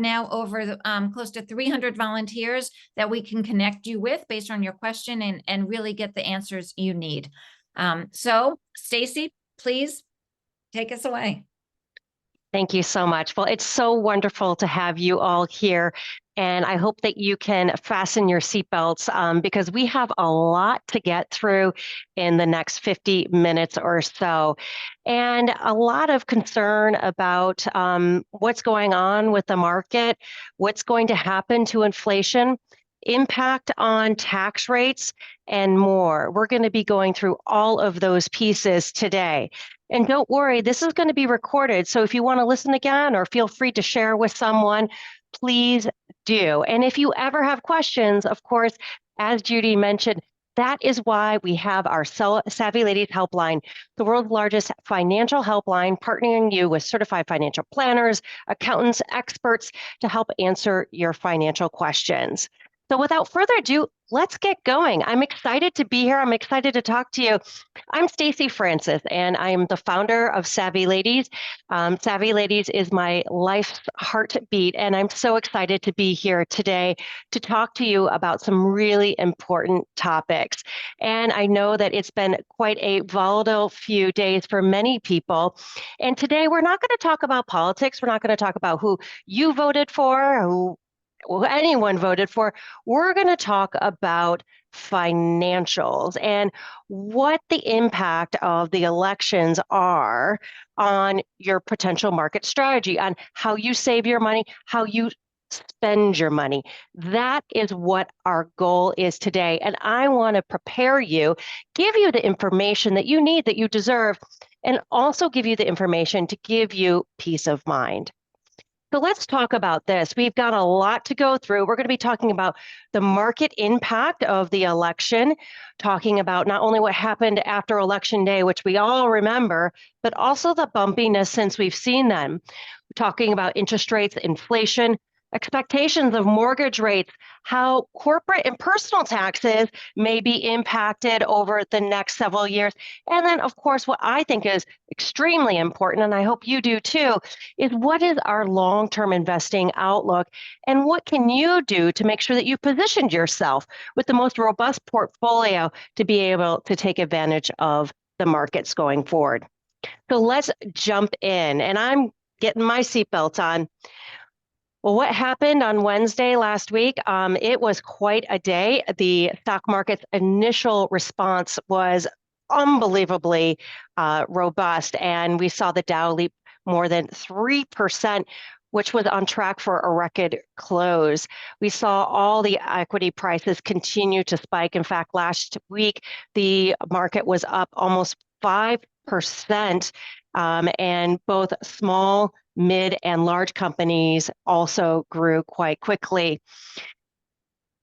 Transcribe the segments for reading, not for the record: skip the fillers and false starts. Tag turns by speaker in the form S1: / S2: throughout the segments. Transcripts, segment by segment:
S1: now over close to 300 volunteers that we can connect you with based on your question and really get the answers you need. So Stacy, please take us away.
S2: Thank you so much. Well, it's so wonderful to have you all here. And I hope that you can fasten your seatbelts because we have a lot to get through in the next 50 minutes or so. And a lot of concern about what's going on with the market, what's going to happen to inflation, impact on tax rates, and more. We're going to be going through all of those pieces today. And don't worry, this is going to be recorded. So if you want to listen again or feel free to share with someone, please do. And if you ever have questions, of course, as Judy mentioned, that is why we have our Savvy Ladies Helpline, the world's largest financial helpline, partnering you with certified financial planners, accountants, experts to help answer your financial questions. So without further ado, let's get going. I'm excited to be here. I'm excited to talk to you. I'm Stacy Francis, and I am the founder of Savvy Ladies. Savvy Ladies is my life's heartbeat, and I'm so excited to be here today to talk to you about some really important topics. And I know that it's been quite a volatile few days for many people. And today we're not going to talk about politics. We're not going to talk about who you voted for, who anyone voted for. We're going to talk about financials and what the impact of the elections are on your potential market strategy, on how you save your money, how you spend your money. That is what our goal is today. And I want to prepare you, give you the information that you need, that you deserve, and also give you the information to give you peace of mind. So let's talk about this. We've got a lot to go through. We're going to be talking about the market impact of the election, talking about not only what happened after Election Day, which we all remember, but also the bumpiness since we've seen them. We're talking about interest rates, inflation, expectations of mortgage rates, how corporate and personal taxes may be impacted over the next several years. And then, of course, what I think is extremely important, and I hope you do too, is what is our long-term investing outlook and what can you do to make sure that you positioned yourself with the most robust portfolio to be able to take advantage of the markets going forward. So let's jump in, and I'm getting my seatbelt on. Well, what happened on Wednesday last week? It was quite a day. The stock market's initial response was unbelievably robust, and we saw the Dow leap more than 3%, which was on track for a record close. We saw all the equity prices continue to spike. In fact, last week, the market was up almost 5%, and both small, mid, and large companies also grew quite quickly.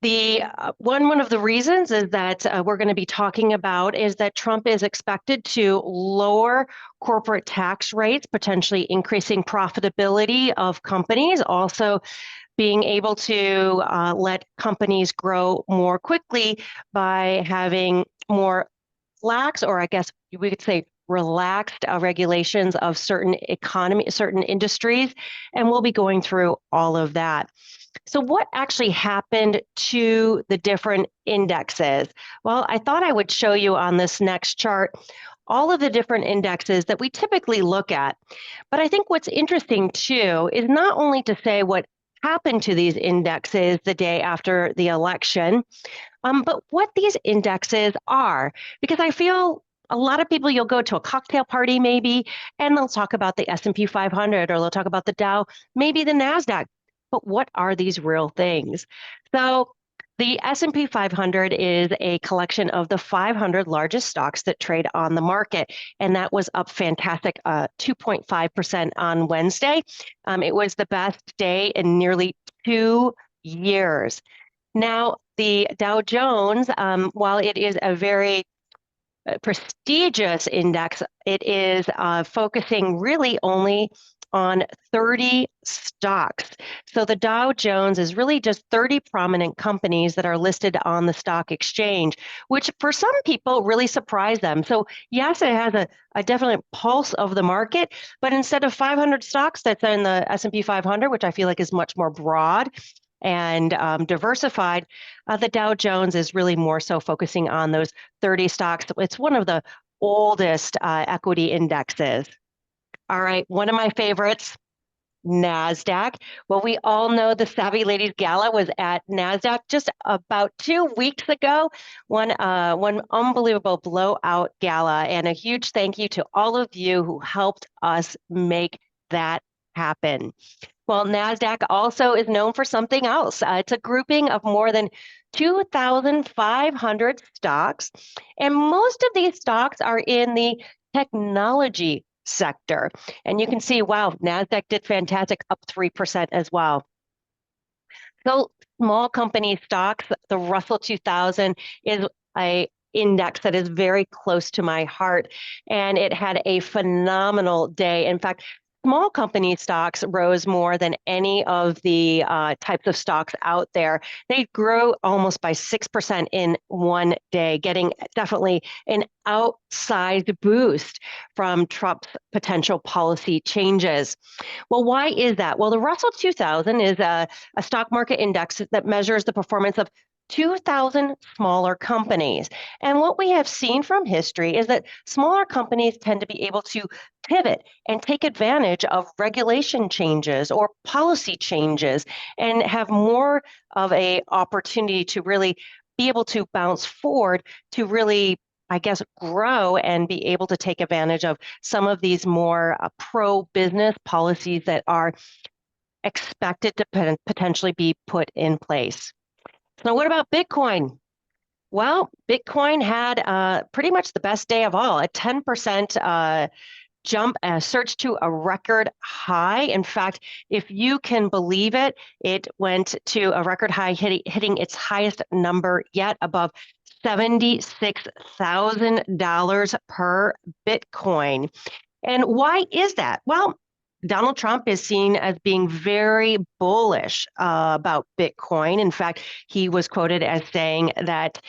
S2: The one of the reasons is that we're going to be talking about is that Trump is expected to lower corporate tax rates, potentially increasing profitability of companies, also being able to let companies grow more quickly by having more lax, or I guess we could say relaxed regulations of certain industries, and we'll be going through all of that. So what actually happened to the different indexes? Well, I thought I would show you on this next chart all of the different indexes that we typically look at. But I think what's interesting too is not only to say what happened to these indexes the day after the election, but what these indexes are, because I feel a lot of people, you'll go to a cocktail party maybe, and they'll talk about the S&P 500, or they'll talk about the Dow, maybe the NASDAQ. But what are these real things? So the S&P 500 is a collection of the 500 largest stocks that trade on the market, and that was up fantastic, 2.5% on Wednesday. It was the best day in nearly 2 years. Now, the Dow Jones, while it is a very prestigious index, it is focusing really only on 30 stocks. So the Dow Jones is really just 30 prominent companies that are listed on the stock exchange, which for some people really surprised them. So yes, it has a definite pulse of the market, but instead of 500 stocks that's in the S&P 500, which I feel like is much more broad and diversified, the Dow Jones is really more so focusing on those 30 stocks. It's one of the oldest equity indexes. All right, one of my favorites, NASDAQ. Well, we all know the Savvy Ladies Gala was at NASDAQ just about 2 weeks ago. One unbelievable blowout gala, and a huge thank you to all of you who helped us make that happen. Well, NASDAQ also is known for something else. It's a grouping of more than 2,500 stocks, and most of these stocks are in the technology sector. And you can see, wow, NASDAQ did fantastic, up 3% as well. So small company stocks, the Russell 2000 is a index that is very close to my heart, and it had a phenomenal day. In fact, small company stocks rose more than any of the types of stocks out there. They grew almost by 6% in one day, getting definitely an outsized boost from Trump's potential policy changes. Well, why is that? Well, the Russell 2000 is a stock market index that measures the performance of 2,000 smaller companies. And what we have seen from history is that smaller companies tend to be able to pivot and take advantage of regulation changes or policy changes and have more of a opportunity to really be able to bounce forward to really, I guess, grow and be able to take advantage of some of these more pro-business policies that are expected to potentially be put in place. So what about Bitcoin? Well, Bitcoin had pretty much the best day of all, a 10% jump, surge to a record high. In fact, if you can believe it, it went to a record high, hitting its highest number yet, above $76,000 per Bitcoin. And why is that? Well, Donald Trump is seen as being very bullish about Bitcoin. In fact, he was quoted as saying that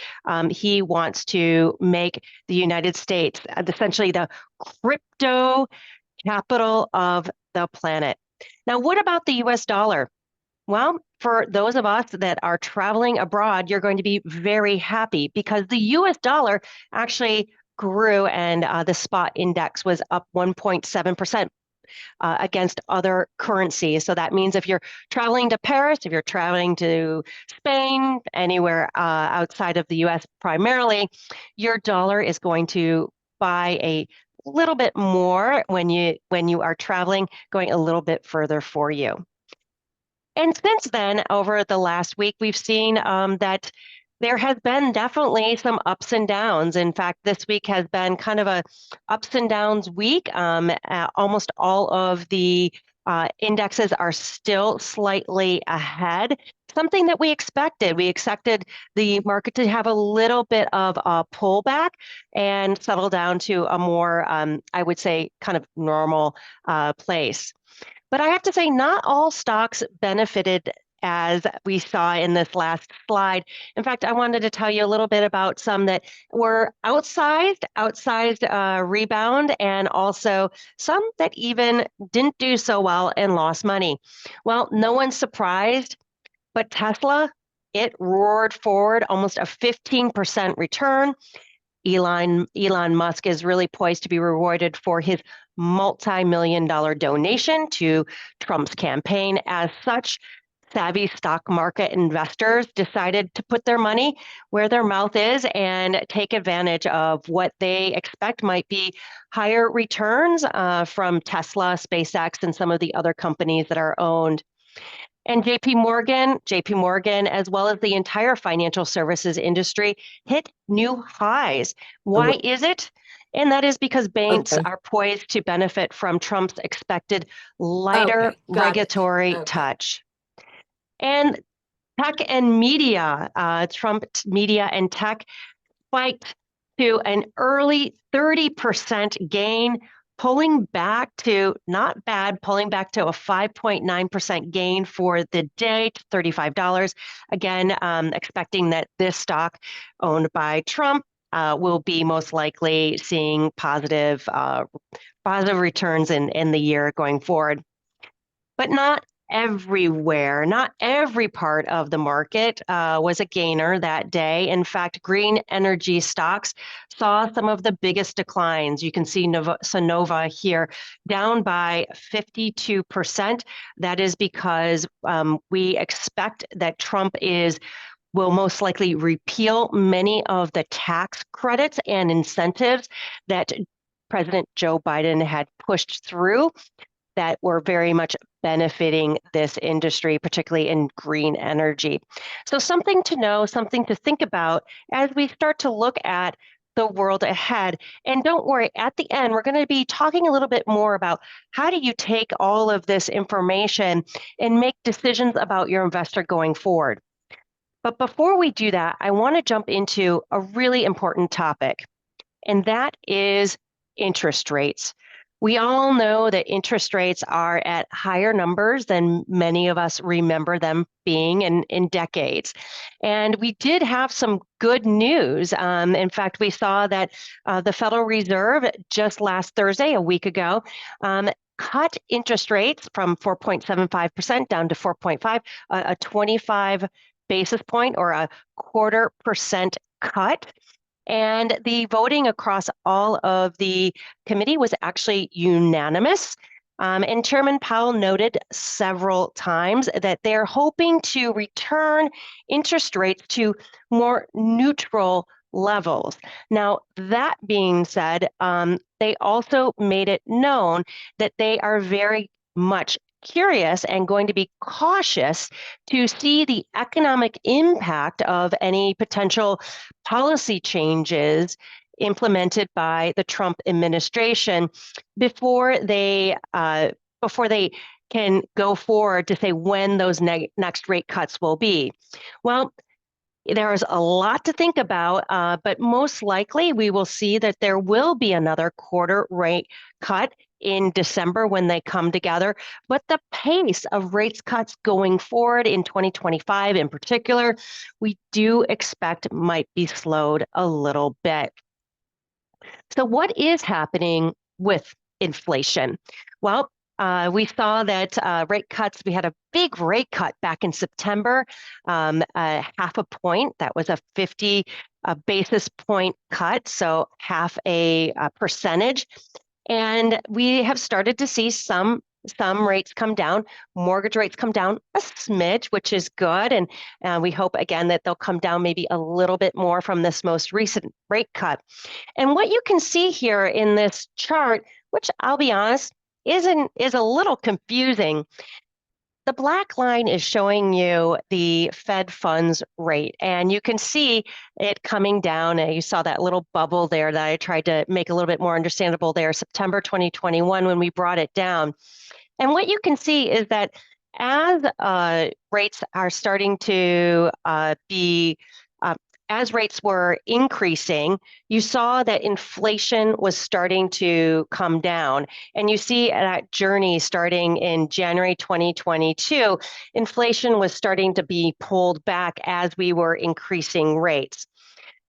S2: he wants to make the United States essentially the crypto capital of the planet. Now, what about the US dollar? Well, for those of us that are traveling abroad, you're going to be very happy because the US dollar actually grew, and the spot index was up 1.7%. Against other currencies. So that means if you're traveling to Paris, if you're traveling to Spain, anywhere outside of the US primarily, your dollar is going to buy a little bit more when you are traveling, going a little bit further for you. And since then, over the last week, we've seen that there has been definitely some ups and downs. In fact, this week has been kind of a ups and downs week. Almost all of the indexes are still slightly ahead, something that we expected. We expected the market to have a little bit of a pullback and settle down to a more, I would say, kind of normal place. But I have to say, not all stocks benefited as we saw in this last slide. In fact, I wanted to tell you a little bit about some that were outsized rebound, and also some that even didn't do so well and lost money. Well, no one's surprised, but Tesla, it roared forward, almost a 15% return. Elon Musk is really poised to be rewarded for his multi-million-dollar donation to Trump's campaign. As such, savvy stock market investors decided to put their money where their mouth is and take advantage of what they expect might be higher returns from Tesla, SpaceX, and some of the other companies that are owned. And JP Morgan, as well as the entire financial services industry, hit new highs. Why is it? And that is because banks are poised to benefit from Trump's expected lighter regulatory touch. And tech and media, Trump media and tech spiked to an early 30% gain pulling back to not bad, pulling back to a 5.9% gain for the day to $35. Again, expecting that this stock owned by Trump will be most likely seeing positive returns in the year going forward. But not everywhere, not every part of the market was a gainer that day. In fact, green energy stocks saw some of the biggest declines. You can see Sonova here down by 52%. That is because we expect that Trump will most likely repeal many of the tax credits and incentives that President Joe Biden had pushed through that were very much benefiting this industry, particularly in green energy. So something to know, something to think about as we start to look at the world ahead. And don't worry, at the end, we're going to be talking a little bit more about how do you take all of this information and make decisions about your investor going forward. But before we do that, I want to jump into a really important topic, and that is interest rates. We all know that interest rates are at higher numbers than many of us remember them being in decades. And we did have some good news. In fact, we saw that the Federal Reserve just last Thursday, a week ago, cut interest rates from 4.75% down to 4.5, a 25 basis point or a 0.25% cut. And the voting across all of the committee was actually unanimous. And Chairman Powell noted several times that they're hoping to return interest rates to more neutral levels. Now, that being said, they also made it known that they are very much curious and going to be cautious to see the economic impact of any potential policy changes implemented by the Trump administration before they can go forward to say when those next rate cuts will be. Well, there is a lot to think about, but most likely we will see that there will be another quarter rate cut in December when they come together. But the pace of rates cuts going forward in 2025 in particular, we do expect might be slowed a little bit. So what is happening with inflation? Well, we saw that rate cuts, we had a big rate cut back in September, half a point. That was a 50 basis point cut, so half a percentage. And we have started to see some rates come down, mortgage rates come down a smidge, which is good. And we hope, again, that they'll come down maybe a little bit more from this most recent rate cut. And what you can see here in this chart, which I'll be honest, is a little confusing. The black line is showing you the Fed funds rate, and you can see it coming down. And you saw that little bubble there that I tried to make a little bit more understandable there, September 2021, when we brought it down. And what you can see is that as rates are starting to as rates were increasing, you saw that inflation was starting to come down. And you see that journey starting in January 2022, inflation was starting to be pulled back as we were increasing rates.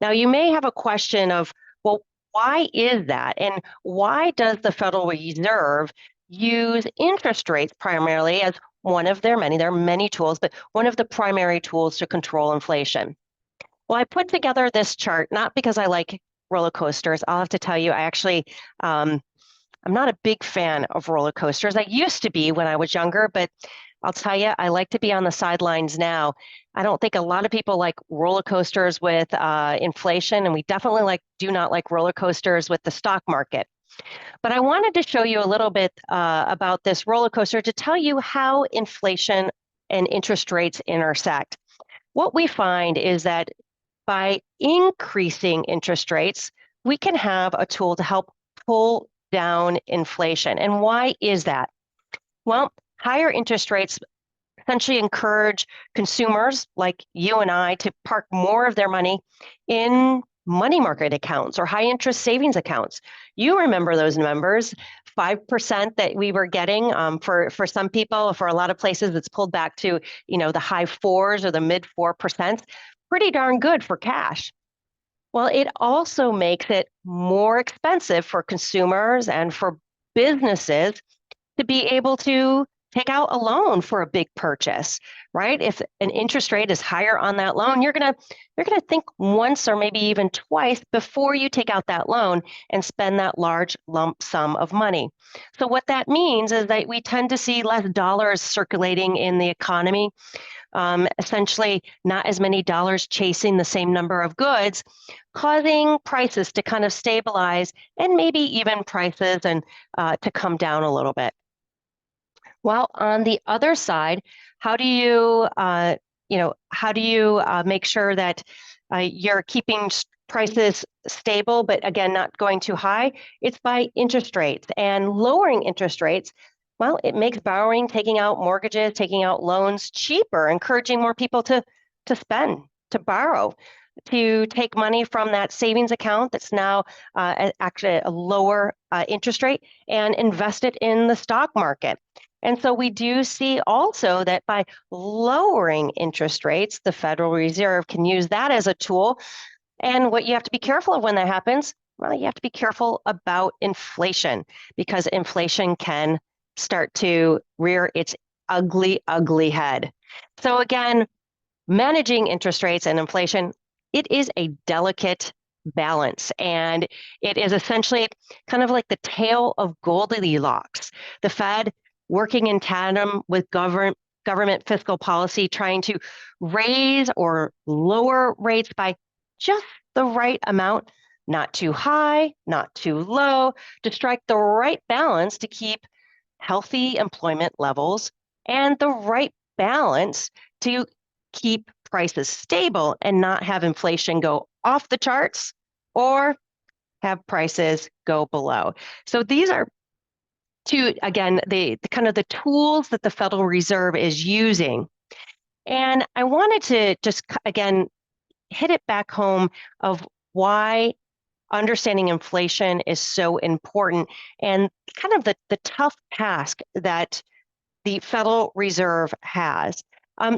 S2: Now, you may have a question of, well, why is that? And why does the Federal Reserve use interest rates primarily as one of their many, there are many tools, but one of the primary tools to control inflation? Well, I put together this chart, not because I like roller coasters. I'll have to tell you, I actually, I'm not a big fan of roller coasters. I used to be when I was younger, but I'll tell you, I like to be on the sidelines now. I don't think a lot of people like roller coasters with inflation, and we definitely do not like roller coasters with the stock market. But I wanted to show you a little bit about this roller coaster to tell you how inflation and interest rates intersect. What we find is that by increasing interest rates, we can have a tool to help pull down inflation. And why is that? Well, higher interest rates essentially encourage consumers like you and I to park more of their money in money market accounts or high interest savings accounts. You remember those numbers, 5% that we were getting for some people. For a lot of places, it's pulled back to, the high 4s or the mid 4%. Pretty darn good for cash. Well, it also makes it more expensive for consumers and for businesses to be able to take out a loan for a big purchase, right? If an interest rate is higher on that loan, you're gonna think once or maybe even twice before you take out that loan and spend that large lump sum of money. So what that means is that we tend to see less dollars circulating in the economy, essentially not as many dollars chasing the same number of goods, causing prices to kind of stabilize and maybe even prices and to come down a little bit. Well, on the other side, how do you, make sure that you're keeping prices stable, but again, not going too high? It's by interest rates and lowering interest rates. Well, it makes borrowing, taking out mortgages, taking out loans cheaper, encouraging more people to spend, to borrow, to take money from that savings account that's now actually a lower interest rate and invest it in the stock market. And so we do see also that by lowering interest rates, the Federal Reserve can use that as a tool. And what you have to be careful of when that happens, well, you have to be careful about inflation, because inflation can start to rear its ugly, ugly head. So again, managing interest rates and inflation, it is a delicate balance. And it is essentially kind of like the tail of Goldilocks. The Fed working in tandem with government fiscal policy, trying to raise or lower rates by just the right amount, not too high, not too low, to strike the right balance to keep healthy employment levels and the right balance to keep prices stable and not have inflation go off the charts or have prices go below. So these are again, the kind of the tools that the Federal Reserve is using. And I wanted to just, again, hit it back home of why understanding inflation is so important and kind of the tough task that the Federal Reserve has.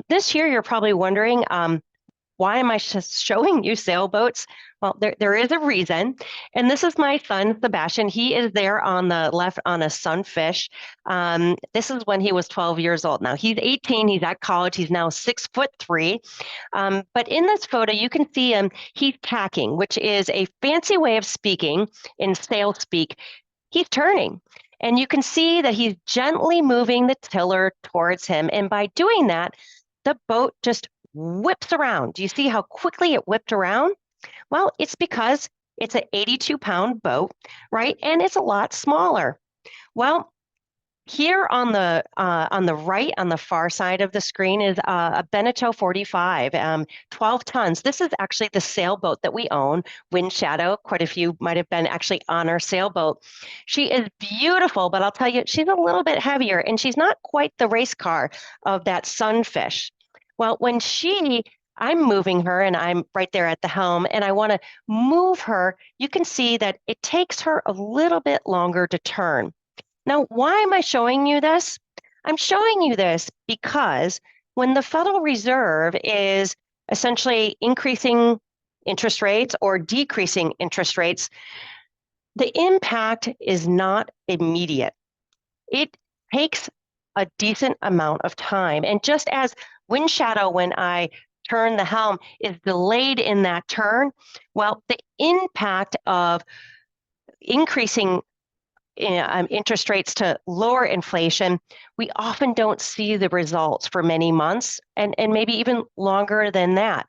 S2: This year, you're probably wondering, why am I showing you sailboats? Well, there is a reason. And this is my son, Sebastian. He is there on the left on a sunfish. This is when he was 12 years old. Now he's 18, he's at college, he's now 6'3". But in this photo, you can see him, he's tacking, which is a fancy way of speaking in sail speak. He's turning. And you can see that he's gently moving the tiller towards him. And by doing that, the boat just whips around. Do you see how quickly it whipped around? Well, it's because it's an 82-pound boat, right? And it's a lot smaller. Well, here on the right, on the far side of the screen, is a Beneteau 45, 12 tons. This is actually the sailboat that we own, Wind Shadow. Quite a few might have been actually on our sailboat. She is beautiful, but I'll tell you, she's a little bit heavier, and she's not quite the race car of that sunfish. Well, when I'm moving her and I'm right there at the helm and I want to move her, you can see that it takes her a little bit longer to turn. Now, why am I showing you this? I'm showing you this because when the Federal Reserve is essentially increasing interest rates or decreasing interest rates, the impact is not immediate. It takes a decent amount of time. And just as wind shadow, when I turn the helm, is delayed in that turn, well, the impact of increasing interest rates to lower inflation, we often don't see the results for many months and maybe even longer than that.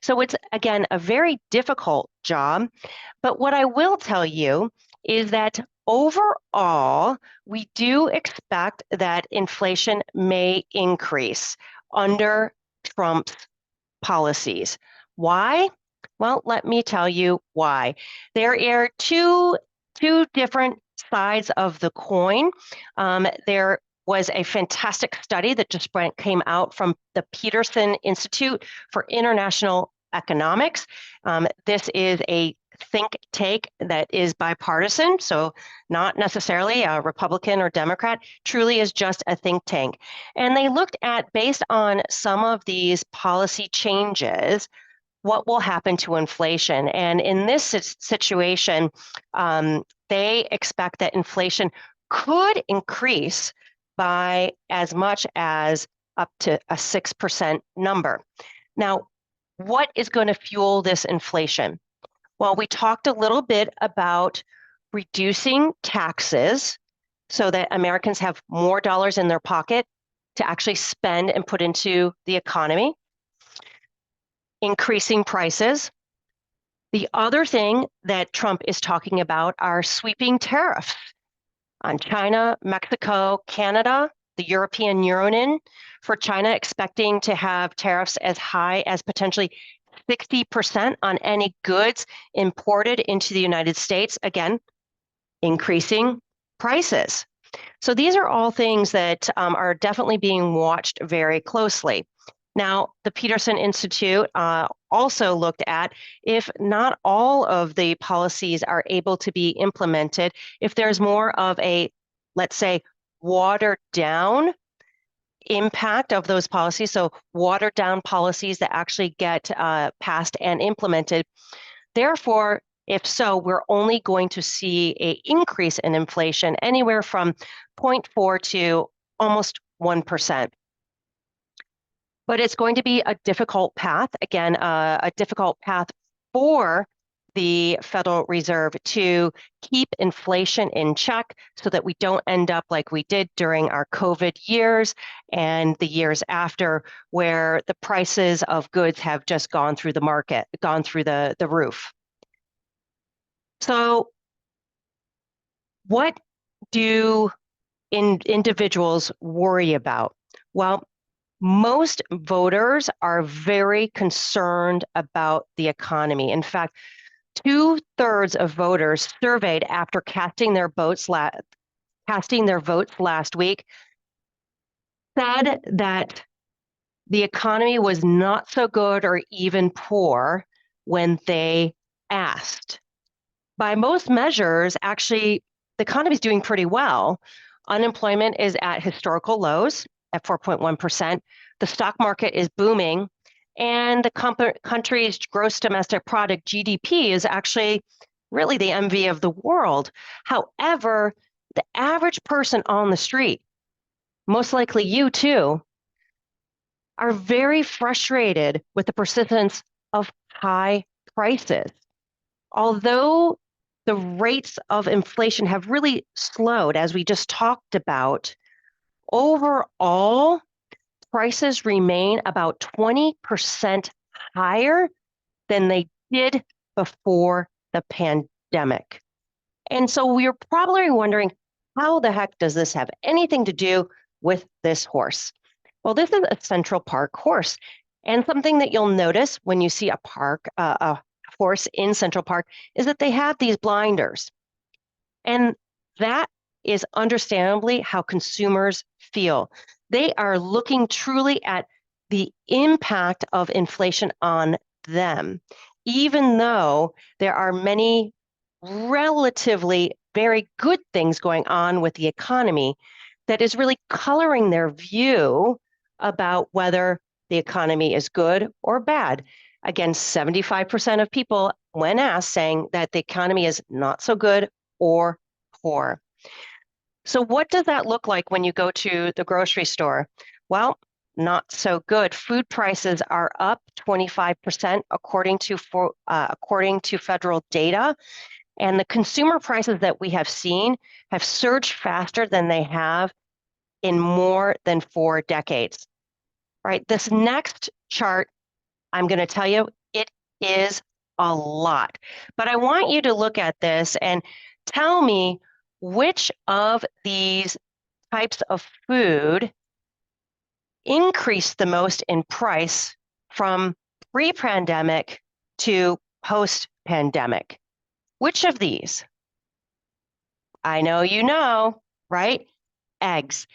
S2: So it's, again, a very difficult job. But what I will tell you is that overall, we do expect that inflation may increase under Trump's policies. Why? Well, let me tell you why. There are two different sides of the coin. There was a fantastic study that just came out from the Peterson Institute for International Economics. This is a think tank that is bipartisan, so not necessarily a Republican or Democrat, truly is just a think tank. And they looked at, based on some of these policy changes, what will happen to inflation. And in this situation, they expect that inflation could increase by as much as up to a 6% number. Now, what is going to fuel this inflation? Well, we talked a little bit about reducing taxes so that Americans have more dollars in their pocket to actually spend and put into the economy, increasing prices. The other thing that Trump is talking about are sweeping tariffs on China, Mexico, Canada, the European Union. For China, expecting to have tariffs as high as potentially 60% on any goods imported into the United States, again, increasing prices. So these are all things that are definitely being watched very closely. Now, the Peterson Institute also looked at, if not all of the policies are able to be implemented, if there's more of a, let's say, watered down impact of those policies, so watered down policies that actually get passed and implemented. Therefore, if so, we're only going to see an increase in inflation anywhere from 0.4 to almost 1%. But it's going to be a difficult path, again, a difficult path for the Federal Reserve to keep inflation in check so that we don't end up like we did during our COVID years and the years after, where the prices of goods have just gone through the market, gone through the roof. So what do individuals worry about? Well, most voters are very concerned about the economy. In fact, 2/3 of voters surveyed after casting their votes last week said that the economy was not so good or even poor when they asked. By most measures, actually, the economy is doing pretty well. Unemployment is at historical lows at 4.1%. The stock market is booming. And the country's gross domestic product, GDP, is actually really the envy of the world. However, the average person on the street, most likely you too, are very frustrated with the persistence of high prices. Although the rates of inflation have really slowed, as we just talked about, overall, prices remain about 20% higher than they did before the pandemic. And so we're probably wondering, how the heck does this have anything to do with this horse? Well, this is a Central Park horse. And something that you'll notice when you see a horse in Central Park is that they have these blinders. And that is understandably how consumers feel. They are looking truly at the impact of inflation on them, even though there are many relatively very good things going on with the economy that is really coloring their view about whether the economy is good or bad. Again, 75% of people, when asked, saying that the economy is not so good or poor. So what does that look like when you go to the grocery store? Well, not so good. Food prices are up 25% according to federal data. And the consumer prices that we have seen have surged faster than they have in more than 4 decades. All right, this next chart, I'm going to tell you, it is a lot. But I want you to look at this and tell me which of these types of food increased the most in price from pre-pandemic to post-pandemic. Which of these? I know you know, right? Eggs.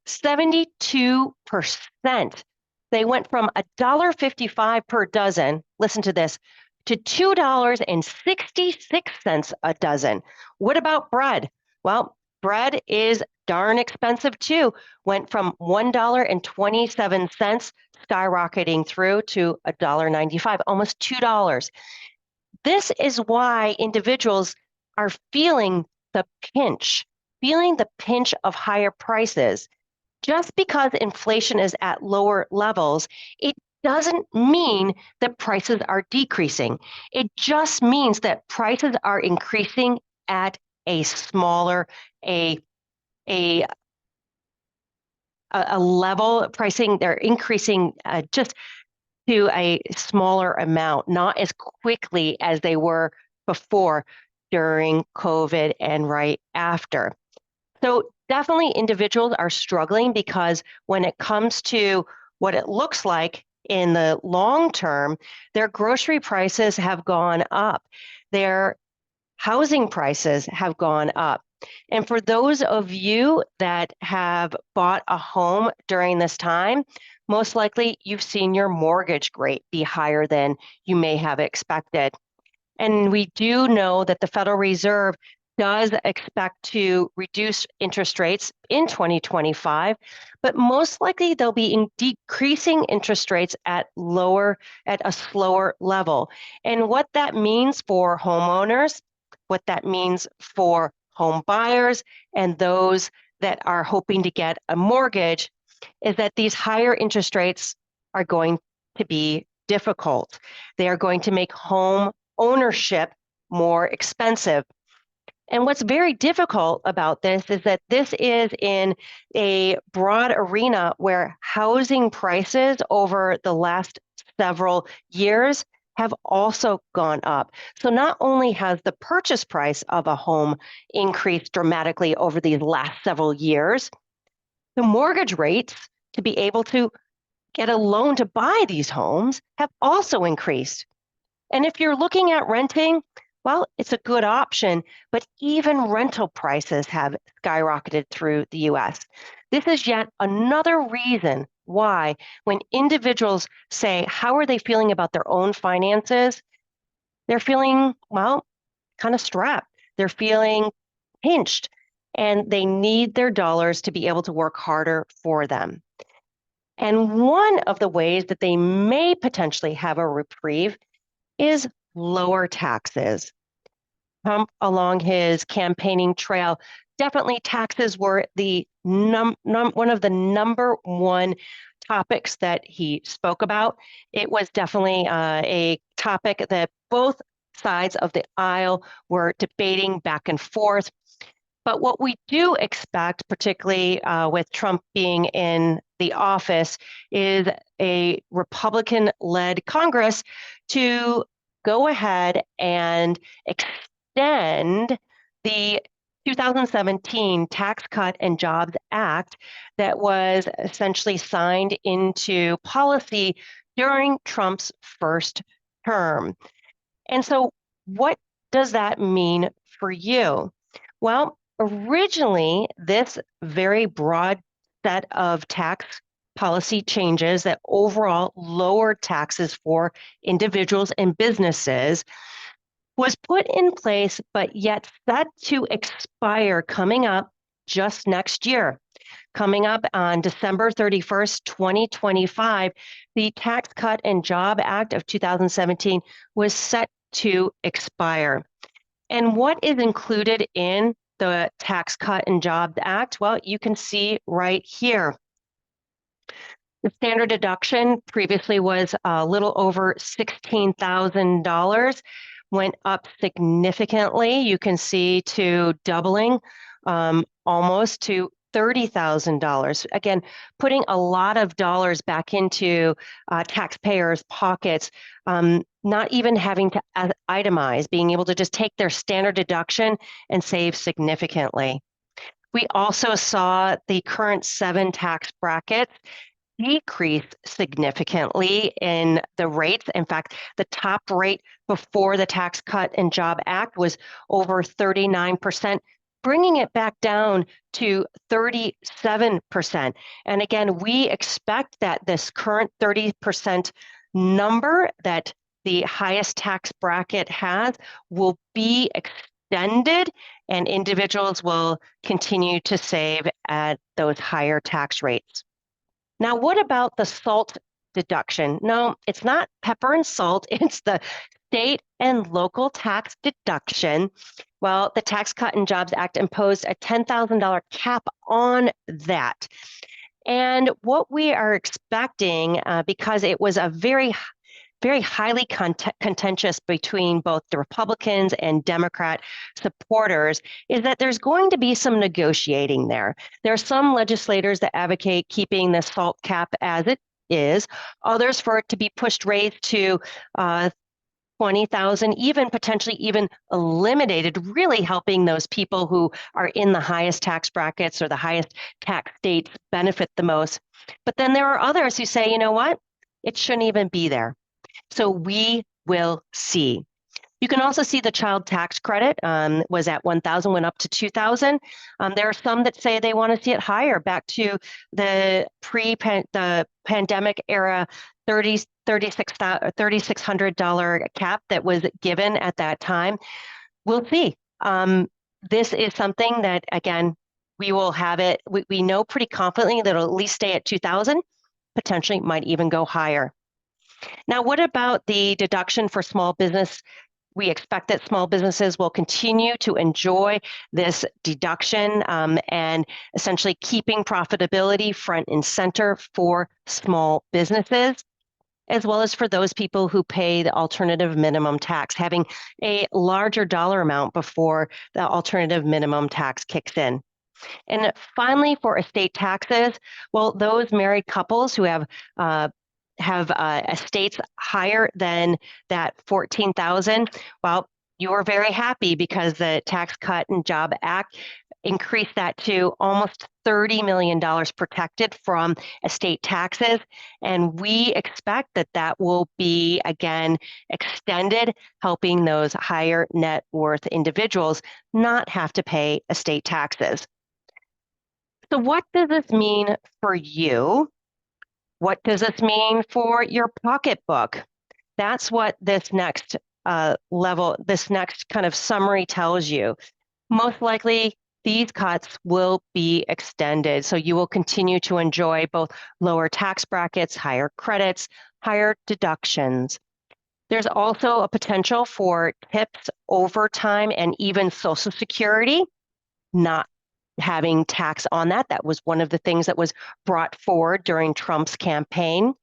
S2: 72% They went from $1.55 per dozen, listen to this, to $2.66 a dozen. What about bread? Well, bread is darn expensive too. Went from $1.27 skyrocketing through to $1.95, almost $2. This is why individuals are feeling the pinch of higher prices. Just because inflation is at lower levels, it doesn't mean that prices are decreasing. It just means that prices are increasing at a smaller, a level pricing. They're increasing just to a smaller amount, not as quickly as they were before during COVID and right after. So definitely individuals are struggling because when it comes to what it looks like in the long term, their grocery prices have gone up. Their housing prices have gone up. And for those of you that have bought a home during this time, most likely you've seen your mortgage rate be higher than you may have expected. And we do know that the Federal Reserve does expect to reduce interest rates in 2025, but most likely they'll be decreasing interest rates at a slower level. And what that means for homeowners, what that means for home buyers and those that are hoping to get a mortgage is that these higher interest rates are going to be difficult. They are going to make home ownership more expensive. And what's very difficult about this is that this is in a broad arena where housing prices over the last several years have also gone up. So not only has the purchase price of a home increased dramatically over these last several years, the mortgage rates to be able to get a loan to buy these homes have also increased. And if you're looking at renting, well, it's a good option, but even rental prices have skyrocketed through the US. This is yet another reason why, when individuals say, how are they feeling about their own finances? They're feeling, well, kind of strapped. They're feeling pinched, and they need their dollars to be able to work harder for them. And one of the ways that they may potentially have a reprieve is lower taxes. Trump, along his campaigning trail, definitely taxes were the one of the number one topics that he spoke about. It was definitely a topic that both sides of the aisle were debating back and forth. But what we do expect, particularly with Trump being in the office, is a Republican-led Congress to go ahead and extend the 2017 Tax Cut and Jobs Act that was essentially signed into policy during Trump's first term. And so what does that mean for you? Well, originally, this very broad set of tax policy changes that overall lowered taxes for individuals and businesses was put in place, but yet set to expire coming up just next year. Coming up on December 31st, 2025, the Tax Cut and Job Act of 2017 was set to expire. And what is included in the Tax Cut and Jobs Act? Well, you can see right here. The standard deduction previously was a little over $16,000, went up significantly. You can see to doubling, almost to $30,000. Again, putting a lot of dollars back into taxpayers' pockets, not even having to itemize, being able to just take their standard deduction and save significantly. We also saw the current 7 tax brackets decrease significantly in the rates. In fact, the top rate before the Tax Cut and Job Act was over 39%, bringing it back down to 37%. And again, we expect that this current 30% number that the highest tax bracket has will be extended, and individuals will continue to save at those higher tax rates. Now, what about the SALT deduction? No, it's not pepper and salt, it's the state and local tax deduction. Well, the Tax Cut and Jobs Act imposed a $10,000 cap on that. And what we are expecting, because it was a very highly contentious between both the Republicans and Democrat supporters, is that there's going to be some negotiating there. There are some legislators that advocate keeping the SALT cap as it is, others for it to be raised to 20,000, even potentially even eliminated, really helping those people who are in the highest tax brackets or the highest tax states benefit the most. But then there are others who say, you know what, it shouldn't even be there. So we will see. You can also see the child tax credit was at 1,000, went up to 2,000. There are some that say they want to see it higher, back to the pandemic era $3,600 cap that was given at that time. We'll see. This is something that, again, we will have it. We know pretty confidently that it'll at least stay at 2,000, potentially might even go higher. Now, what about the deduction for small business? We expect that small businesses will continue to enjoy this deduction and essentially keeping profitability front and center for small businesses, as well as for those people who pay the alternative minimum tax, having a larger dollar amount before the alternative minimum tax kicks in. And finally, for estate taxes, well, those married couples who have estates higher than that 14,000, well, you are very happy because the Tax Cut and Job Act increased that to almost $30 million protected from estate taxes. And we expect that that will be, again, extended, helping those higher net worth individuals not have to pay estate taxes. So what does this mean for you? What does this mean for your pocketbook? That's what this next this next kind of summary tells you. Most likely, these cuts will be extended. So you will continue to enjoy both lower tax brackets, higher credits, higher deductions. There's also a potential for tips, overtime, and even Social Security not having tax on that. That was one of the things that was brought forward during Trump's campaign.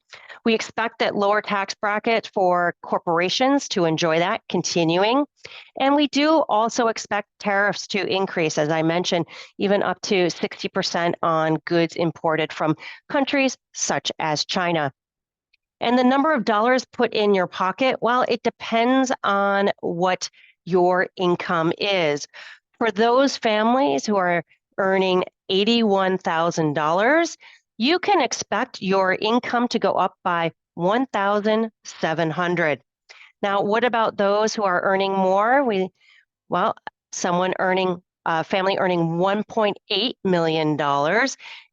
S2: We expect that lower tax bracket for corporations to enjoy that continuing. And we do also expect tariffs to increase, as I mentioned, even up to 60% on goods imported from countries such as China. And the number of dollars put in your pocket, well, it depends on what your income is. For those families who are earning $81,000, you can expect your income to go up by $1,700. Now, what about those who are earning more? A family earning $1.8 million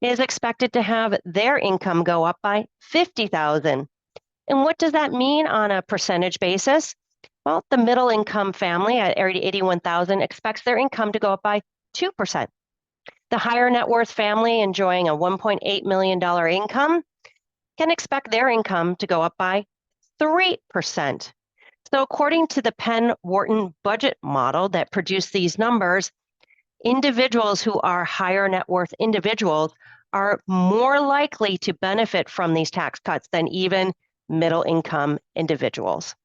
S2: is expected to have their income go up by $50,000. And what does that mean on a percentage basis? Well, the middle income family at $81,000 expects their income to go up by 2%. The higher net worth family enjoying a $1.8 million income can expect their income to go up by 3%. So according to the Penn-Wharton budget model that produced these numbers, individuals who are higher net worth individuals are more likely to benefit from these tax cuts than even middle income individuals.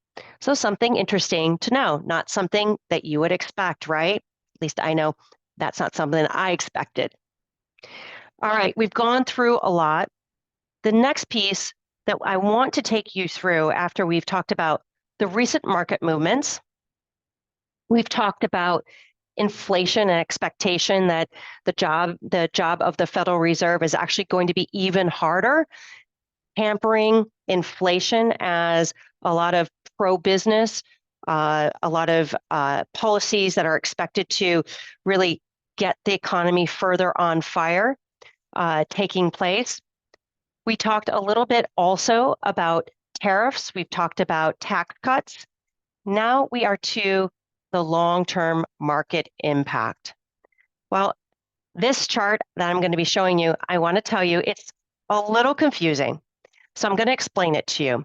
S2: So something interesting to know, not something that you would expect, right? At least I know that's not something that I expected. All right, we've gone through a lot. The next piece that I want to take you through after we've talked about the recent market movements, we've talked about inflation and expectation that the job of the Federal Reserve is actually going to be even harder, hampering inflation as a lot of pro-business, a lot of policies that are expected to really get the economy further on fire taking place. We talked a little bit also about tariffs. We've talked about tax cuts. Now we are to the long-term market impact. Well, this chart that I'm going to be showing you, I want to tell you it's a little confusing. So I'm going to explain it to you.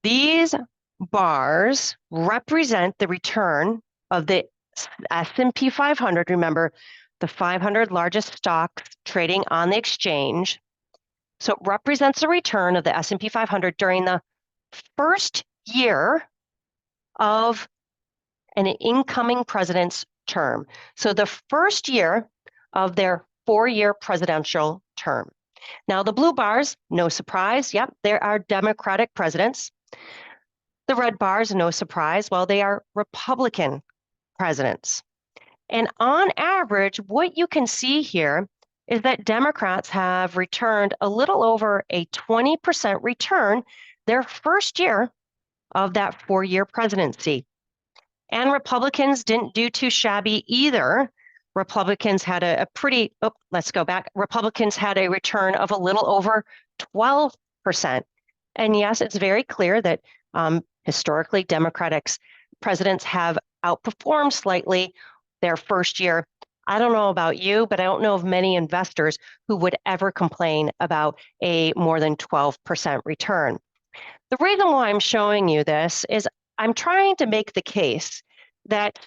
S2: These bars represent the return of the S&P 500. Remember, the 500 largest stocks trading on the exchange. So it represents the return of the S&P 500 during the first year of an incoming president's term. So the first year of their 4-year presidential term. Now, the blue bars, no surprise. Yep, there are Democratic presidents. The red bars, no surprise. Well, they are Republican presidents. And on average, what you can see here is that Democrats have returned a little over a 20% return their first year of that 4-year presidency. And Republicans didn't do too shabby either. Republicans had a pretty, let's go back. Republicans had a return of a little over 12%. And yes, it's very clear that historically Democratic presidents have outperformed slightly their first year. I don't know about you, but I don't know of many investors who would ever complain about a more than 12% return. The reason why I'm showing you this is I'm trying to make the case that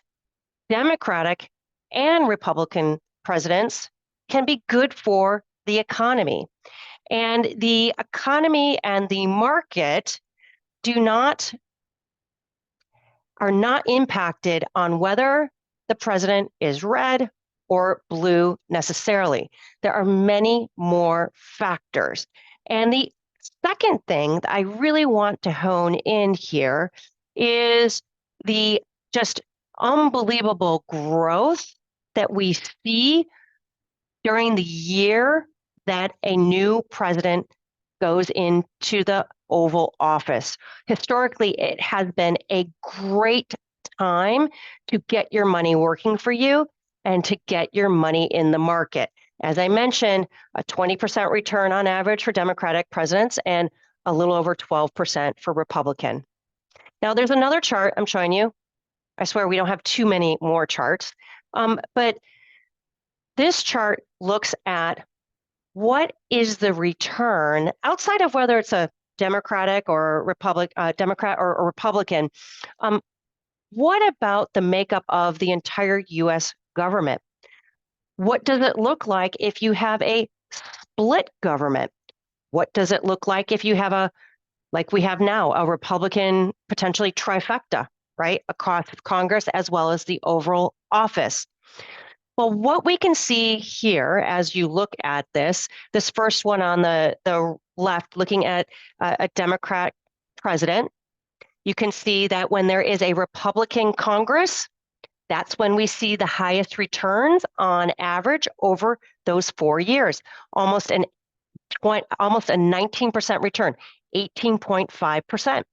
S2: Democratic and Republican presidents can be good for the economy. And the economy and the market are not impacted on whether the president is red or blue necessarily. There are many more factors. And the second thing that I really want to hone in here is the just unbelievable growth that we see during the year that a new president goes into the Oval Office. Historically, it has been a great time to get your money working for you and to get your money in the market. As I mentioned, a 20% return on average for Democratic presidents and a little over 12% for Republican. Now, there's another chart I'm showing you. I swear we don't have too many more charts, but this chart looks at what is the return outside of whether it's a Democratic or Democrat or Republican. What about the makeup of the entire U.S. government? What does it look like if you have a split government? What does it look like if you have like we have now, a Republican potentially trifecta, right, across Congress as well as the Oval Office? Well, what we can see here as you look at this first one on the left, looking at a Democrat president, you can see that when there is a Republican Congress, that's when we see the highest returns on average over those 4 years, almost a 19% return, 18.5%.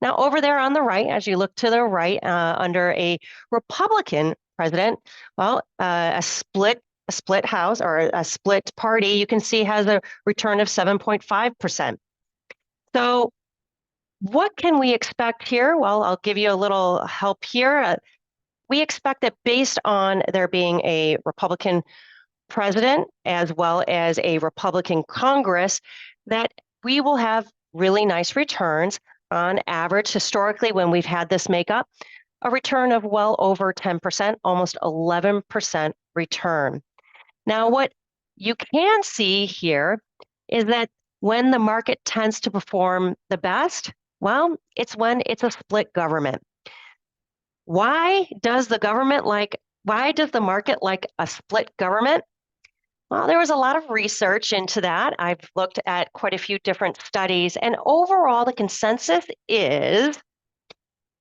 S2: Now, over there on the right, as you look to the right, under a Republican president, well, a split house or a split party, you can see has a return of 7.5%. So what can we expect here? Well, I'll give you a little help here. We expect that based on there being a Republican president as well as a Republican Congress, that we will have really nice returns on average. Historically, when we've had this makeup, a return of well over 10%, almost 11% return. Now, what you can see here is that when the market tends to perform the best, well, it's when it's a split government. Why does the market like a split government? Well, there was a lot of research into that. I've looked at quite a few different studies, and overall, the consensus is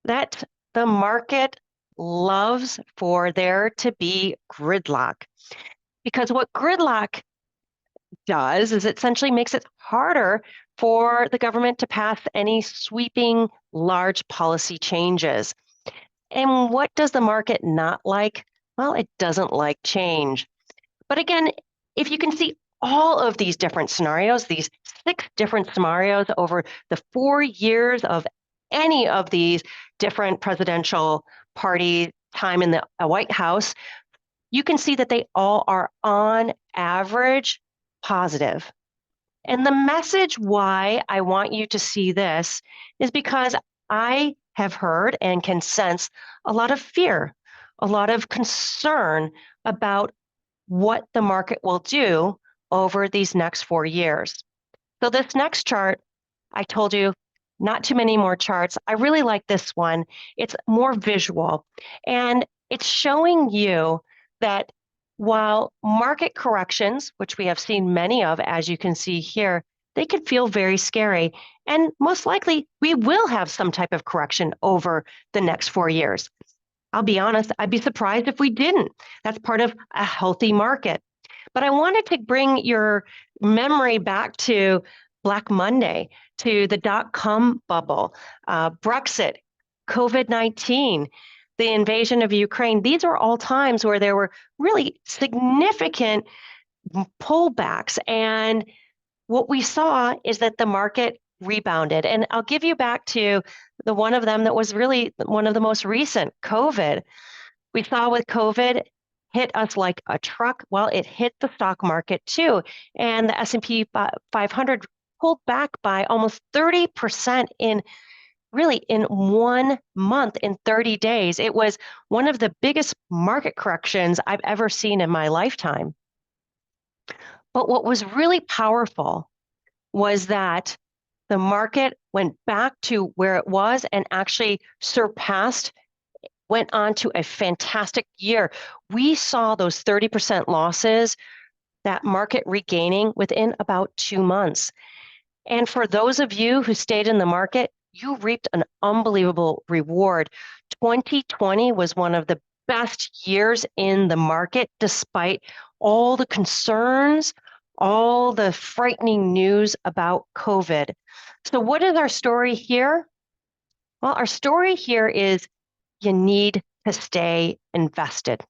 S2: that the market loves for there to be gridlock. Because what gridlock does is it essentially makes it harder for the government to pass any sweeping large policy changes. And what does the market not like? Well, it doesn't like change. But again, if you can see all of these different scenarios, these 6 different scenarios over the 4 years of any of these different presidential party time in the White House, you can see that they all are on average positive. And the message why I want you to see this is because I have heard and can sense a lot of fear, a lot of concern about what the market will do over these next 4 years. So this next chart, I told you, not too many more charts. I really like this one. It's more visual, and it's showing you that while market corrections, which we have seen many of, as you can see here, they could feel very scary. And most likely, we will have some type of correction over the next 4 years. I'll be honest, I'd be surprised if we didn't. That's part of a healthy market. But I wanted to bring your memory back to Black Monday, to the dot-com bubble, Brexit, COVID-19, the invasion of Ukraine. These are all times where there were really significant pullbacks. And what we saw is that the market rebounded. And I'll give you back to the one of them that was really one of the most recent, COVID. We saw with COVID hit us like a truck. Well, it hit the stock market too. And the S&P 500 pulled back by almost 30% in 1 month, in 30 days. It was one of the biggest market corrections I've ever seen in my lifetime. But what was really powerful was that the market went back to where it was and actually surpassed, went on to a fantastic year. We saw those 30% losses, that market regaining within about 2 months. And for those of you who stayed in the market, you reaped an unbelievable reward. 2020 was one of the best years in the market, despite all the concerns, all the frightening news about COVID. So what is our story here? Well, our story here is you need to stay invested.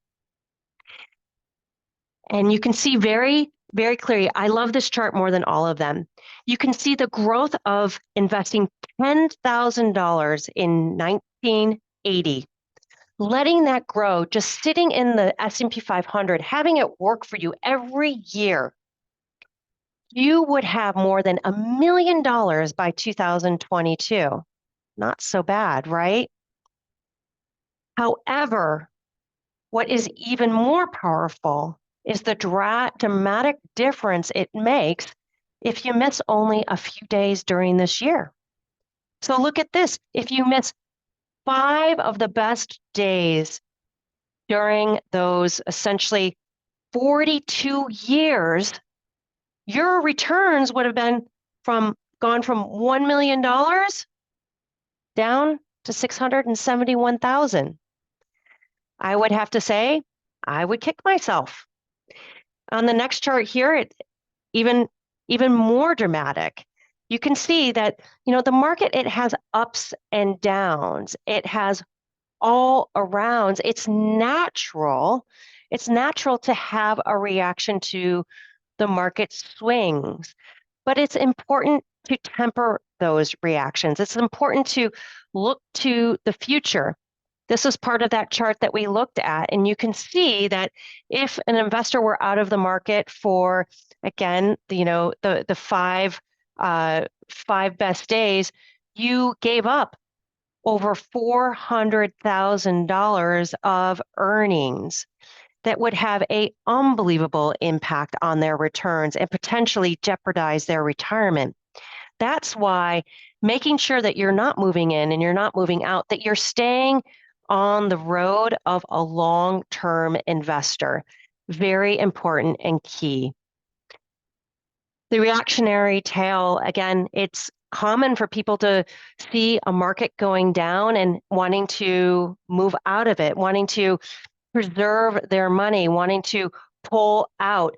S2: And you can see very, very clearly, I love this chart more than all of them. You can see the growth of investing $10,000 in 1980, letting that grow, just sitting in the S&P 500, having it work for you every year. You would have more than $1 million by 2022. Not so bad, right? However, what is even more powerful is the dramatic difference it makes if you miss only a few days during this year. So look at this. If you miss 5 of the best days during those essentially 42 years, your returns would have been gone from $1 million down to $671,000. I would have to say, I would kick myself. On the next chart here, it's even more dramatic. You can see that, the market, it has ups and downs. It has all arounds. It's natural. It's natural to have a reaction to the market swings, but it's important to temper those reactions. It's important to look to the future. This is part of that chart that we looked at, and you can see that if an investor were out of the market for, again, the five best days, you gave up over $400,000 of earnings that would have an unbelievable impact on their returns and potentially jeopardize their retirement. That's why making sure that you're not moving in and you're not moving out, that you're staying on the road of a long-term investor, very important and key. The reactionary tail, again, it's common for people to see a market going down and wanting to move out of it, wanting to preserve their money, wanting to pull out.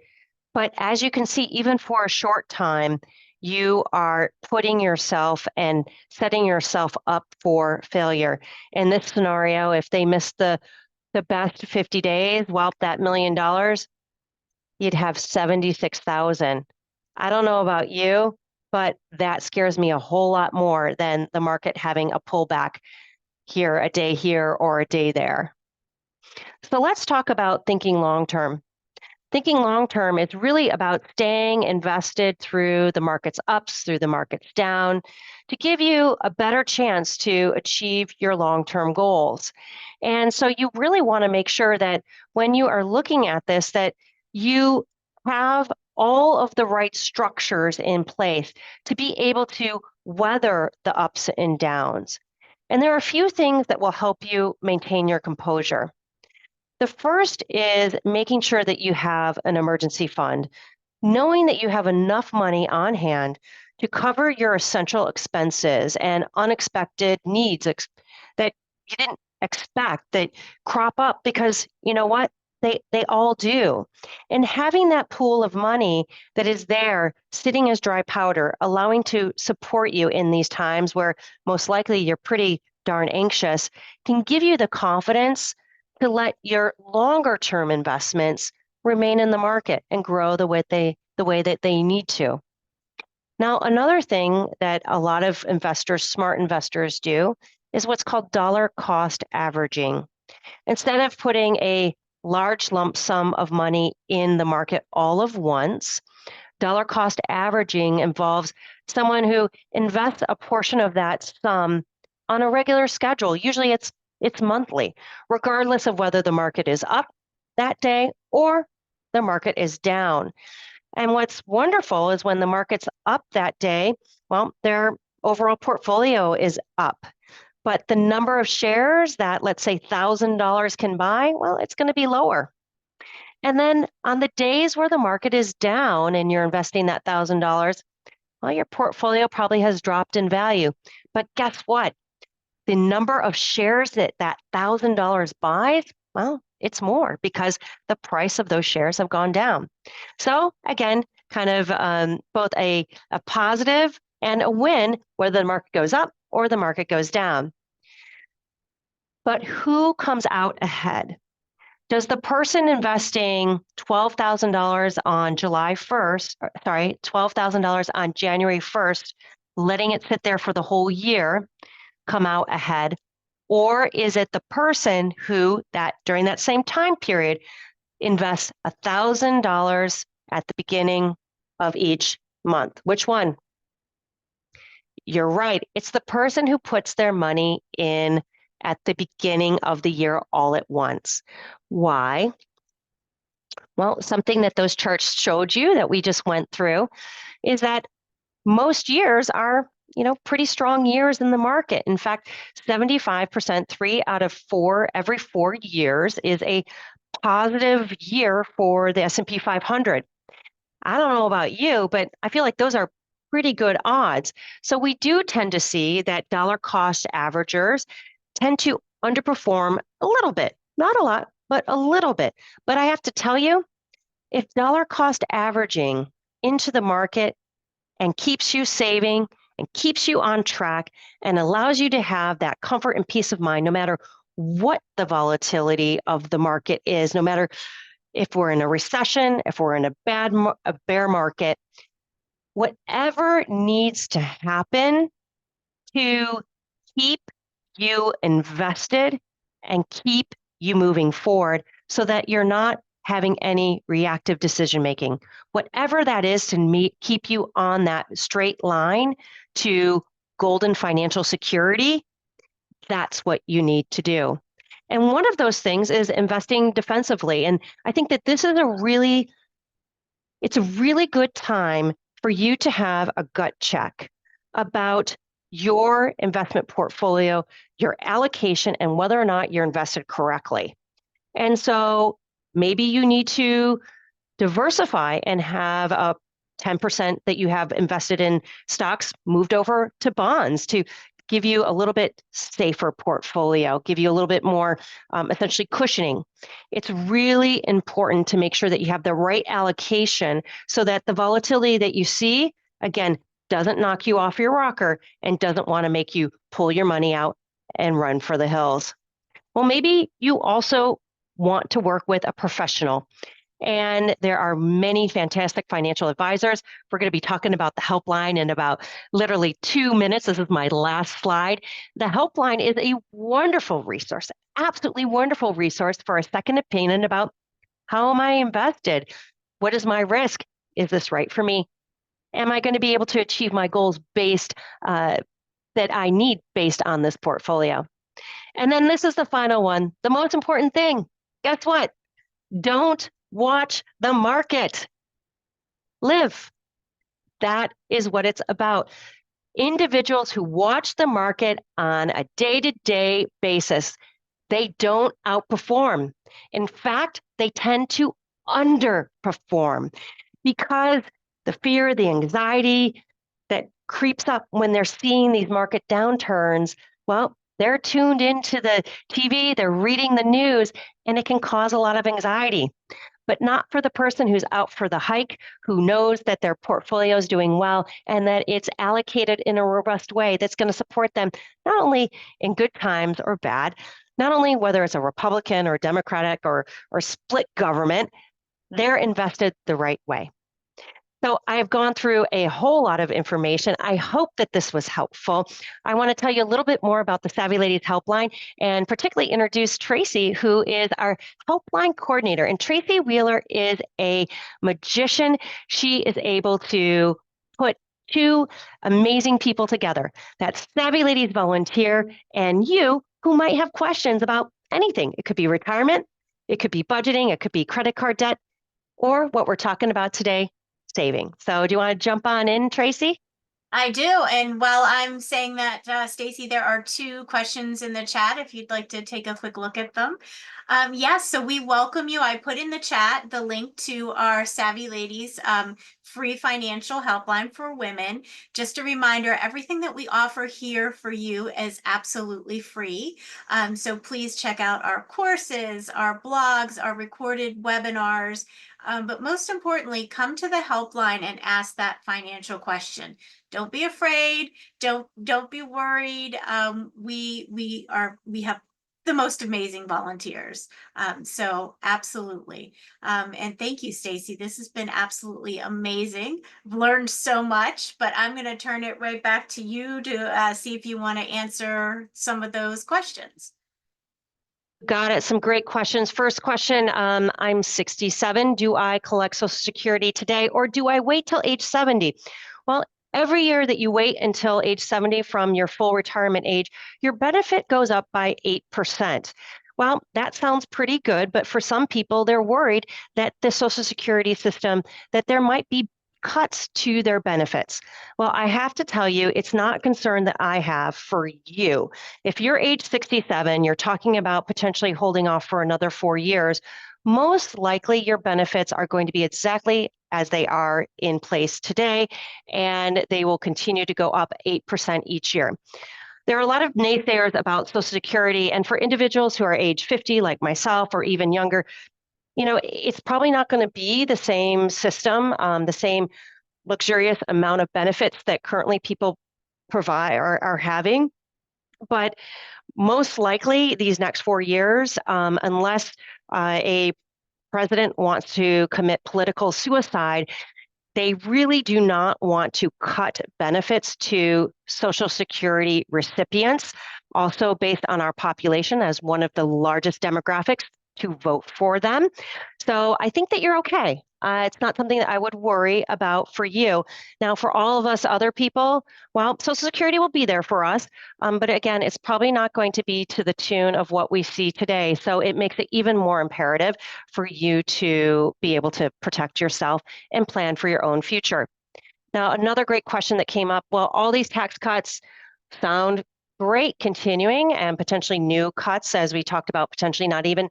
S2: But as you can see, even for a short time, you are putting yourself and setting yourself up for failure. In this scenario, if they miss the the best 50 days, well, that $1 million, you'd have 76,000. I don't know about you, but that scares me a whole lot more than the market having a pullback here, a day here, or a day there. So let's talk about thinking long term. Thinking long term is really about staying invested through the market's ups, through the market's down, to give you a better chance to achieve your long term goals. And so you really want to make sure that when you are looking at this, that you have all of the right structures in place to be able to weather the ups and downs. And there are a few things that will help you maintain your composure. The first is making sure that you have an emergency fund, knowing that you have enough money on hand to cover your essential expenses and unexpected needs that you didn't expect that crop up, because you know what? They all do. And having that pool of money that is there sitting as dry powder, allowing to support you in these times where most likely you're pretty darn anxious, can give you the confidence to let your longer term investments remain in the market and grow the way that they need to. Now, another thing that a lot of investors, smart investors, do is what's called dollar cost averaging. Instead of putting a large lump sum of money in the market all of once, dollar cost averaging involves someone who invests a portion of that sum on a regular schedule. Usually it's monthly, regardless of whether the market is up that day or the market is down. And what's wonderful is when the market's up that day, well, their overall portfolio is up. But the number of shares that, let's say, $1,000 can buy, well, it's going to be lower. And then on the days where the market is down and you're investing that $1,000, well, your portfolio probably has dropped in value. But guess what? The number of shares that $1,000 buys, well, it's more because the price of those shares have gone down. So again, kind of both a positive and a win, whether the market goes up or the market goes down. But who comes out ahead? Does the person investing $12,000 on $12,000 on January 1st, letting it sit there for the whole year, come out ahead? Or is it the person who during that same time period invests $1,000 at the beginning of each month? Which one? You're right. It's the person who puts their money in at the beginning of the year all at once. Why? Well, something that those charts showed you that we just went through is that most years are pretty strong years in the market. In fact, 75%, 3 out of 4, every 4 years is a positive year for the S&P 500. I don't know about you, but I feel like those are pretty good odds. So we do tend to see that dollar cost averagers tend to underperform a little bit, not a lot, but a little bit. But I have to tell you, if dollar cost averaging into the market and keeps you saving and keeps you on track and allows you to have that comfort and peace of mind, no matter what the volatility of the market is, no matter if we're in a recession, if we're in a bear market, whatever needs to happen to keep you invested and keep you moving forward so that you're not having any reactive decision making. Whatever that is to keep you on that straight line to golden financial security, that's what you need to do. And one of those things is investing defensively. And I think that this is it's a really good time for you to have a gut check about your investment portfolio, your allocation, and whether or not you're invested correctly. And so maybe you need to diversify and have a 10% that you have invested in stocks moved over to bonds to give you a little bit safer portfolio, give you a little bit more essentially cushioning. It's really important to make sure that you have the right allocation so that the volatility that you see, again, doesn't knock you off your rocker and doesn't want to make you pull your money out and run for the hills. Well, maybe you also want to work with a professional. And there are many fantastic financial advisors. We're going to be talking about the helpline in about literally 2 minutes. This is my last slide. The helpline is a wonderful resource, absolutely wonderful resource for a second opinion about how am I invested? What is my risk? Is this right for me? Am I going to be able to achieve my goals based that I need based on this portfolio? And then this is the final one, the most important thing. Guess what? Don't watch the market. Live. That is what it's about. Individuals who watch the market on a day-to-day basis, they don't outperform. In fact, they tend to underperform because the fear, the anxiety that creeps up when they're seeing these market downturns, well, they're tuned into the TV, they're reading the news, and it can cause a lot of anxiety. But not for the person who's out for the hike, who knows that their portfolio is doing well and that it's allocated in a robust way that's going to support them, not only in good times or bad, not only whether it's a Republican or Democratic or split government, they're invested the right way. So I've gone through a whole lot of information. I hope that this was helpful. I want to tell you a little bit more about the Savvy Ladies Helpline and particularly introduce Tracy, who is our helpline coordinator. And Tracy Wheeler is a magician. She is able to put two amazing people together. That's Savvy Ladies Volunteer and you who might have questions about anything. It could be retirement, it could be budgeting, it could be credit card debt, or what we're talking about today, saving. So do you want to jump on in, Tracy?
S3: I do. And while I'm saying that, Stacy, there are two questions in the chat if you'd like to take a quick look at them. Yes, so we welcome you. I put in the chat the link to our Savvy Ladies free financial helpline for women. Just a reminder, everything that we offer here for you is absolutely free. So please check out our courses, our blogs, our recorded webinars. But most importantly, come to the helpline and ask that financial question. Don't be afraid. Don't be worried. We have the most amazing volunteers. So absolutely. And thank you, Stacy. This has been absolutely amazing. I've learned so much, but I'm going to turn it right back to you to see if you want to answer some of those questions.
S2: Got it. Some great questions. First question, I'm 67. Do I collect Social Security today or do I wait till age 70? Well, every year that you wait until age 70 from your full retirement age, your benefit goes up by 8%. Well, that sounds pretty good, but for some people, they're worried that the Social Security system, that there might be cuts to their benefits. Well, I have to tell you, it's not a concern that I have for you. If you're age 67, you're talking about potentially holding off for another 4 years, most likely your benefits are going to be exactly as they are in place today, and they will continue to go up 8% each year. There are a lot of naysayers about Social Security, and for individuals who are age 50, like myself, or even younger, it's probably not going to be the same system, the same luxurious amount of benefits that currently people provide or are having. But most likely these next 4 years, unless a president wants to commit political suicide, they really do not want to cut benefits to Social Security recipients, also based on our population as one of the largest demographics to vote for them. So I think that you're okay. It's not something that I would worry about for you. Now, for all of us other people, well, Social Security will be there for us. But again, it's probably not going to be to the tune of what we see today. So it makes it even more imperative for you to be able to protect yourself and plan for your own future. Now, another great question that came up, well, all these tax cuts sound great continuing and potentially new cuts, as we talked about, potentially not even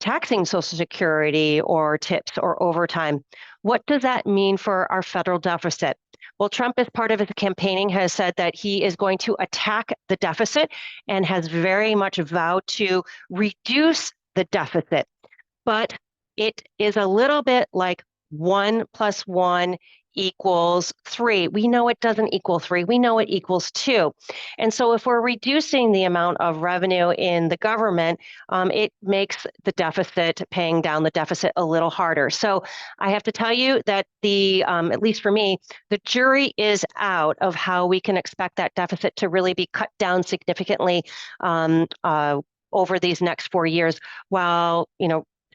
S2: taxing Social Security or tips or overtime. What does that mean for our federal deficit? Well, Trump, as part of his campaigning, has said that he is going to attack the deficit and has very much vowed to reduce the deficit. But it is a little bit like 1 + 1 equals 3. We know it doesn't equal 3. We know it equals 2. And so if we're reducing the amount of revenue in the government, it makes the deficit, paying down the deficit, a little harder. So I have to tell you that at least for me, the jury is out of how we can expect that deficit to really be cut down significantly over these next 4 years, while,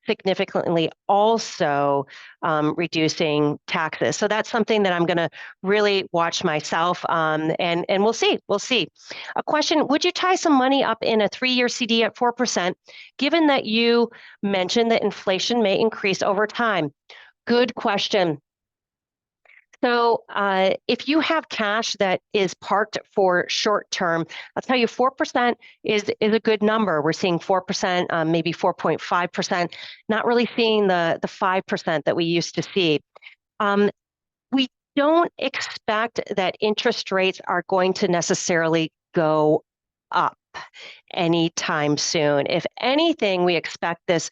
S2: significantly also reducing taxes. So that's something that I'm going to really watch myself, and we'll see. We'll see. A question: would you tie some money up in a 3-year CD at 4%, given that you mentioned that inflation may increase over time? Good question. So if you have cash that is parked for short term, I'll tell you 4% is a good number. We're seeing 4%, maybe 4.5%, not really seeing the 5% that we used to see. We don't expect that interest rates are going to necessarily go up anytime soon. If anything, we expect this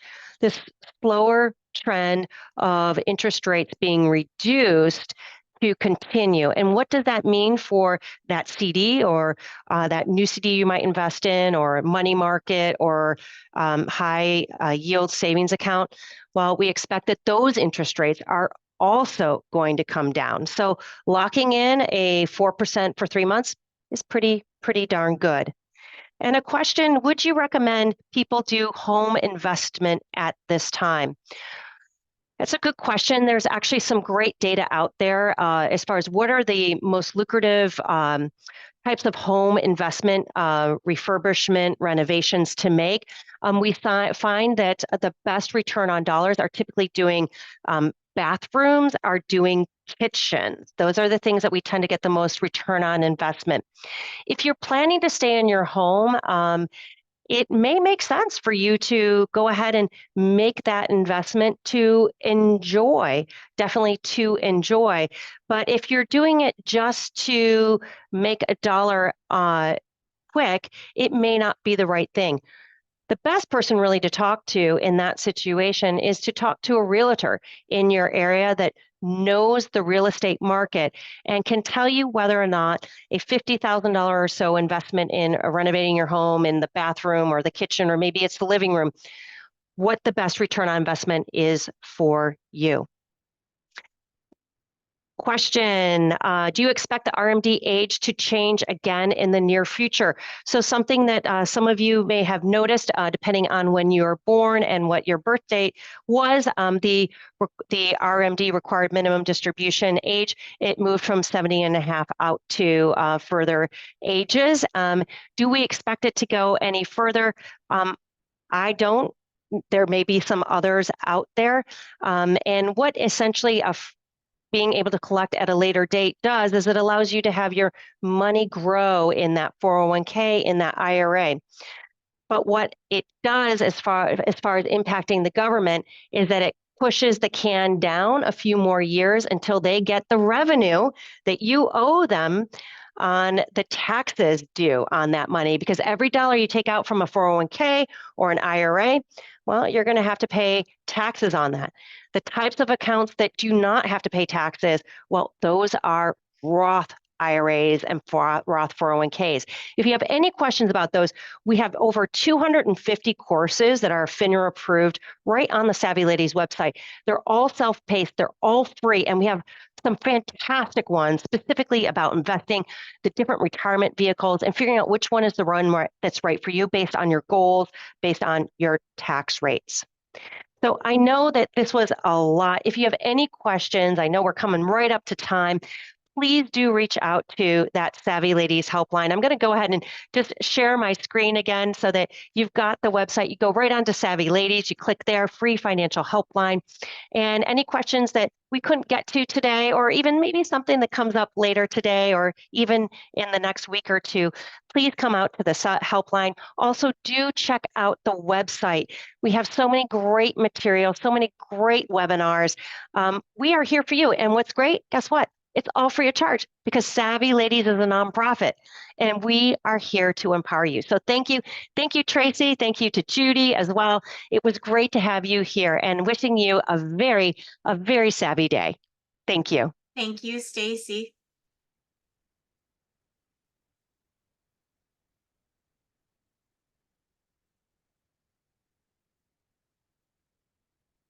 S2: slower trend of interest rates being reduced to continue. And what does that mean for that CD or that new CD you might invest in, or money market, or high yield savings account? Well, we expect that those interest rates are also going to come down. So locking in a 4% for 3 months is pretty darn good. And a question: would you recommend people do home investment at this time? That's a good question. There's actually some great data out there as far as what are the most lucrative types of home investment, refurbishment, renovations to make. We find that the best return on dollars are typically doing bathrooms, are doing kitchens. Those are the things that we tend to get the most return on investment. If you're planning to stay in your home, it may make sense for you to go ahead and make that investment to enjoy, definitely to enjoy. But if you're doing it just to make a dollar quick, it may not be the right thing. The best person really to talk to in that situation is to talk to a realtor in your area that knows the real estate market and can tell you whether or not a $50,000 or so investment in renovating your home, in the bathroom or the kitchen, or maybe it's the living room, what the best return on investment is for you. Question: do you expect the RMD age to change again in the near future? So something that some of you may have noticed, depending on when you were born and what your birth date was, the RMD, required minimum distribution age, it moved from 70 and a half out to further ages. Do we expect it to go any further? I don't. There may be some others out there. And what essentially being able to collect at a later date does is it allows you to have your money grow in that 401k, in that IRA. But what it does as far as impacting the government is that it pushes the can down a few more years until they get the revenue that you owe them on the taxes due on that money. Because every dollar you take out from a 401k or an IRA, well, you're going to have to pay taxes on that. The types of accounts that do not have to pay taxes, well, those are Roth IRAs and Roth 401ks. If you have any questions about those, we have over 250 courses that are FINRA approved right on the Savvy Ladies website. They're all self-paced, they're all free, and we have some fantastic ones specifically about investing, the different retirement vehicles, and figuring out which one is the one that's right for you based on your goals, based on your tax rates. So I know that this was a lot. If you have any questions, I know we're coming right up to time. Please do reach out to that Savvy Ladies helpline. I'm going to go ahead and just share my screen again so that you've got the website. You go right on to Savvy Ladies, you click there, free financial helpline. And any questions that we couldn't get to today, or even maybe something that comes up later today, or even in the next week or two, please come out to the helpline. Also, do check out the website. We have so many great materials, so many great webinars. We are here for you. And what's great, guess what? It's all free of charge because Savvy Ladies is a nonprofit and we are here to empower you. So thank you. Thank you, Tracy. Thank you to Judy as well. It was great to have you here and wishing you a very savvy day. Thank you.
S3: Thank you, Stacy.